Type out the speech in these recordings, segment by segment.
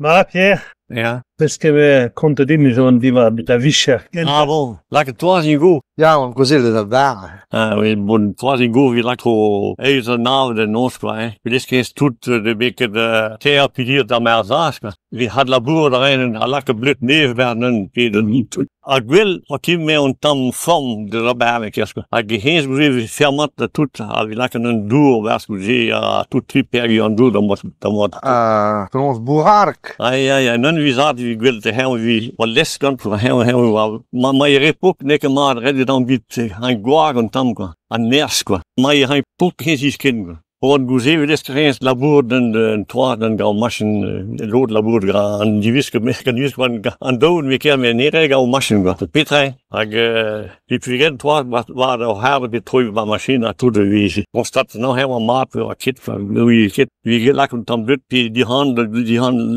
Maar Pierre, Ja. parce que we contadini zo'n die wat de visser. Ah bon, lekker twas in go. Ja, want we zullen dat daar. Ah, we bon twas in go wie lekker even naam de nos kwa. We dis keer tot de beetje de therapie daar maar zaas. We had labour daarin en lekker blut neven werden en niet. Ik wil wat je met een tam van de rabane kersko. Ik geen zo fermat de tot we lekker een doel was je tot drie periode doel dan moet Van ons boerark. ja, dan wie zat wie wil te hebben wie wat les kan voor hebben maar je repop nekke maar red dan bit een guag en tam kwa een ners kwa maar je hij pop geen zich ken gewoon goeie we des geen labour dan trois dan gaan machine lood labour gaan die wiske mechanisme van aan doen we keer meer neer gaan machine wat petrei die vergeten trois waar de harde betrui van machine tot de wezen was dat nou helemaal maat voor kit van wie lakken dan blut die hand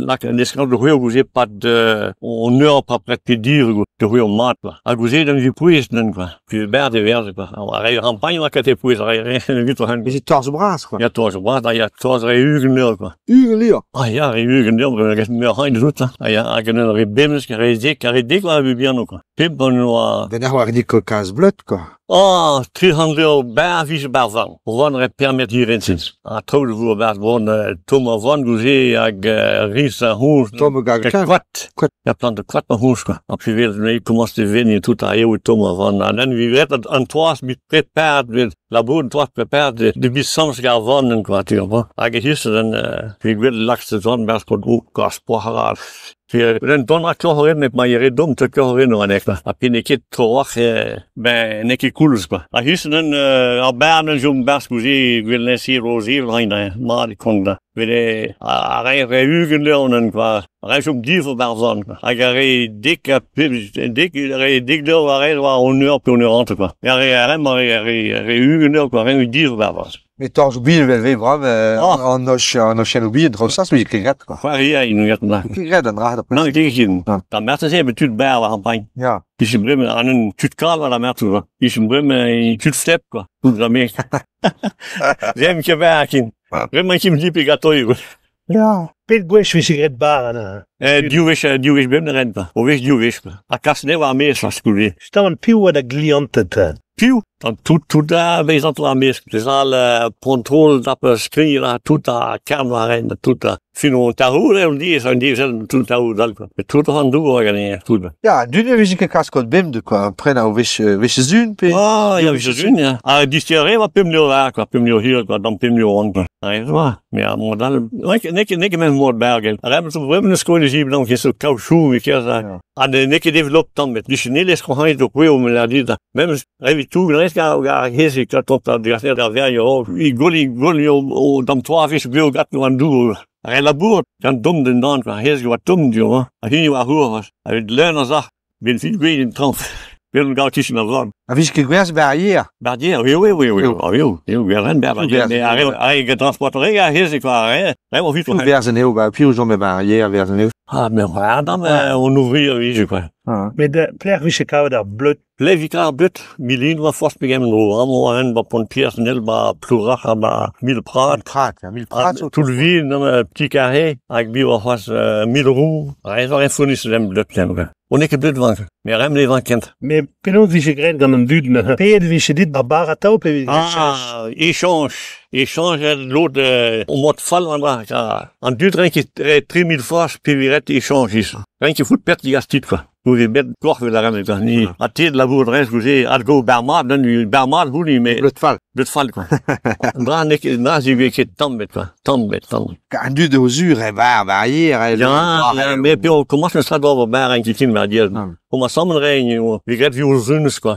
lakken des kan de heel goeie pad on heure pas près de dire de heel maat a goeie dan die puis dan kwa puis berde verde kwa a campagne la kate puis Is het thuis op raas gewoon? ja toch was dat ja toch ugen kwa Uren ah ja ugen we gaan meer heen doet ja ik kan er bimmels dik waar we bien ook pimpon Ben daar waar die kaas blut quoi. ah 300 bij vieze bij van wanneer permet hierin sinds a trouwde voor wat woon Thomas van goeie risa hoes kwart ja plante kwart maar hoes kwa op je wil nee kom te winnen tot daar heel Thomas van en dan wie weet dat aan twas met prepared met labour twas prepared de bis soms gaan van een kwartier maar ik gisteren dan wie wil lakste zonbergsport ook gaspoharaat den donna klorin met maar je dom te klorin en ik a pineket troach ben neki coolus kwa a hisen a bernen jom bergskuzi wil nesi rosier rein maar die kon da we a reugen lernen kwa reis op die verbergen a dik deel waar waar honneur pionnerante kwa ja maar reugen kwa die verbergen Mais thuis op bier wel weer bram. En nos chen op bier droog sas wie je red quoi. waar jij nu het na Je red dan raad op. nou tegen dan merkt ze hebben tut bij waar campagne Ja. is een brim aan een tutkal waar merkt ze is een brim een tutstep quoi tout ça mais j'aime que werken vraiment qui me dit pigatoy Ja. Pit bush wie zich red baren. Duwish bim de rente of is Duwish a kas ne waar meer sas koe Staan pieuwe de gliante. piu dan tout daar wees dat waar meer dus al controle dat screen tout daar kern waarin tout daar fino tarour en die zijn tout daar dat tout van doen organiseren tout Ja, nu is ik kaas kot bim de quoi. Prena wis zuun pe. ah ja wis zin ja a distillerie wat pim nul waar quoi pim nul hier quoi dan pim nul on ja maar ja modal nek met moord bergen hebben ze hebben een school zien dan geen zo caoutchouc ik zeg aan de nek develop dan met dus niet is gewoon het ook wel maar la dit même even toe dan is ga hier ik dat op dat daar weer je ik gol dan 12 is wil gat aan doen hij labour kan dom den dan hier is wat dom joh hier waar hoor was hij learner zag bin veel goed in trant wil gaan tussen de land En wie ik weer bij hier. Bardier, oui, we ren Bardier. Hij getransporteerd, ja, hier is ik waar, hè. Helemaal vite. Weer zijn heel bij pieu zo met bij hier weer zijn heel. Ah, mais ja, dan on ouvrir, oui, je crois. Met de plek wie ze kou daar blut. Blijf ik daar but, milien was vast beginnen, allemaal en wat pon personnel, ba plurach, ba mille praat. Mille praat. Tout le ville, dan petit carré, ik bi was mille roues. Hij was even niet zo blut, hè. On ik blut van, maar hem leven kent. Met penot wie ze red dan een duurde. Peer wie ze dit barbara taupe. Échange l'autre on mode fall en deux trains 3000 fois puis virette échange is. Rien qui fout perte die astit quoi. Hoe je bent toch weer daar met niet. Atie de labour goeie ad go Bernard dan nu Bernard hoe niet meer. Blut fall quoi. Dan ik na zie ik het tambet quoi. Tambet. En du de zuur en waar hier. Ja, mais puis on commence ça doit bien un petit va dire. Kom samen rijden, wie gaat veel zunis quoi.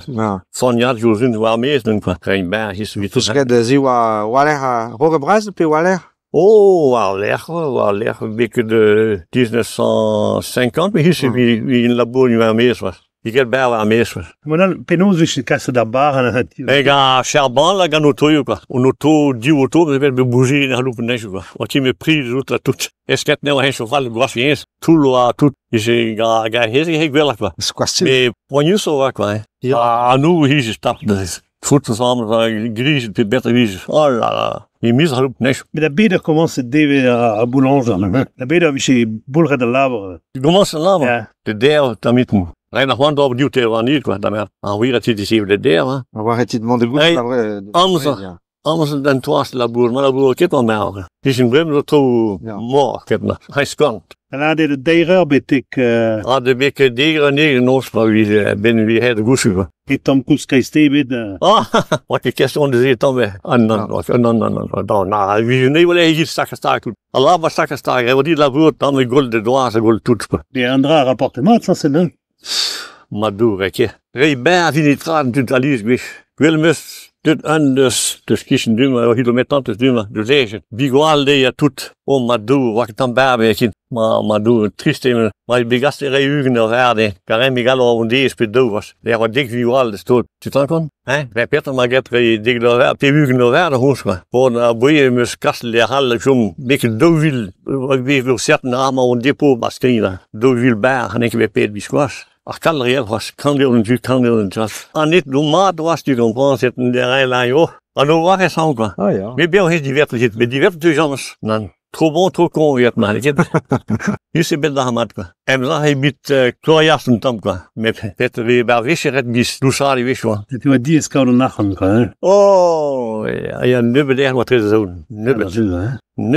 Van ja, veel zunis waar meer dan quoi. Geen berg is weer. Dus red zie Waller hoge bras pe Waller. Oh, Waller, een beetje de 1950, maar hier is wie in labour nu aan mees was. Je gaat bij aan mees was. Maar dan penot wie ze kasten daar baren. Ik ga Charbon, la gaan auto quoi. On auto, die auto, we hebben bouger naar lopen neus quoi. Wat je me prijs doet dat tot. Est que nou geen cheval was je eens. Tout is ga hier wel quoi. Mais poignet zo quoi. Ja, nu hier is stap dat is. Voet samen, gries, het beter gries. Oh la la. Je mis op niks. Mais la bede commence à boulanger. La bede is je boulre de labre. Je commence te laven. Ja. De deur, damit. Rien nog want op duwt er niet, quoi. Dan maar weer het is even de deur, hè. On va arrêter de demander goût. Hey, c'est pas vrai. Anders dan twaas de labour, maar labour kip al melken. Het is een brim dat toe Ja. mooi, kip me. Hij skant. En dan de derer betek De week degere negen oorspraak wie binnen wie hij de goesuur. et tom kuskajste bed. Wat je kerst onder zit dan weer. En dan, wie niet wel even stakken staken. Allah was stakken staken, wat die labour dan de gold de dwaze gold toetsen. De andere rapportement, ça c'est là. Maar doe ik je. Rij bij die niet gaan tot alles weg. Wilmus. Dit anders, dus kiezen doen we, heel met tantes doen we, dus zeggen, bigual de je doet, maar doe, wat ik dan bijwerken, maar doe, triest even, maar ik begaste er ugen of aarde, karem ik al over deze pedo was, der wat dik bigual de stoot, zit dan kon, hè, bij Peter maar get er dik door aarde, die ugen of aarde hoeska, voor een boeien met kastel der halve zo'n beetje dovil, wat we wil zetten, allemaal een depot baskrieden, dovil bij, en ik bij Peter Bisquas. Ach, kan er was, kan deel natuurlijk was. En niet door maat was die dan gewoon zitten, de rijlijn, joh. En dan was het zo, quoi. Ah ja. Mais bien, die werd zitten, met die werd dus anders. Dan, trop bon, trop con, werd maar. Ik heb, hier is bij de hamat, quoi. En dan hij met klojassen tam, quoi. Met Peter weer bij wisje, het mis, Lusari wisje, quoi. C'est tu as dit est-ce qu'on nachen, quoi. Oh, ja, nu ben ik wat te doen. Nu ben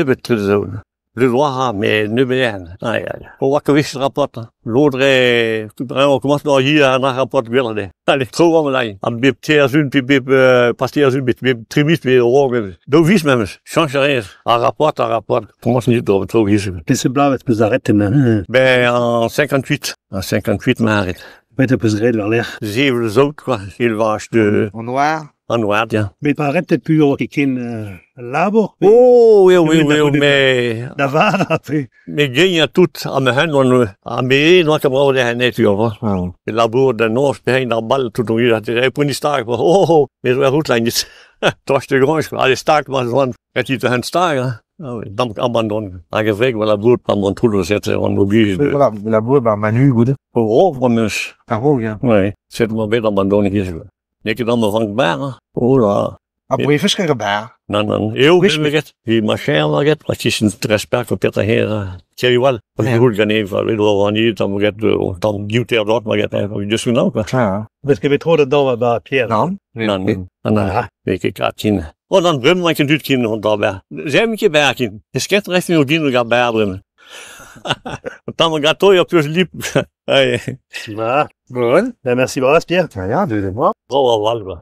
ik te doen. Le droit, mais ne bien. Ah, ja. Hoe wakker wist rapporten. Lodre, comment nou hier naar rapport willen. Allez, trop aan mij. En bib teerzun, bib pasteerzun, bib trimis, bib rogen. Doe vies met me. Change rien. Un rapport. Comment niet door het hier. C'est blanc, het peut arrêter, hein. Ben, en 58. En 58 maart. Peut-être peut se vers l'air. Zeven zout, quoi. Il vache de... En noir. En noir, ja. Mais pas arrêter plus qui kin labre. Oh, oui, mais... D'avoir, après. Mais ging je tout aan mijn handen, aan mij, dan kan ik wel net over. De labour, de Noors, bij de bal, toen je dat je niet staak, maar oh, weer wel goed lijntjes. Toch de grond, als je staak maar zo, gaat je te gaan staken. Dan moet ik abandonen. Dan ga ik wel labour, dan moet ik het zetten, want we blijven. Voilà, la boue, bah, Manu, goede. Oh, voor mens. Ah, oh, ja. Nee, zet maar bij abandonen hier. Ik dan maar van baren. Oh, ja. Ah, pour les verschillende baar. Dan, heel goed, die machine, wat is een respect voor Peter Heer. Thierry Wall, wat je goed gaan even, weet je wel, niet, dan duwt hij dat, maar je hebt dus nu ook. Ja. Parce qu'il y avait trop dedans, bah, Pierre. Non. Dan, weet ik, gaat zien. Oh, dan brim ik een duurtje van daarbij. Zijn we een keer bijken. Je schijnt er even nog die gaan bijbrengen. Dan gaat hij op je liep. Ah, bon. Merci, Pierre. Ja, doe het maar. Oh, wel.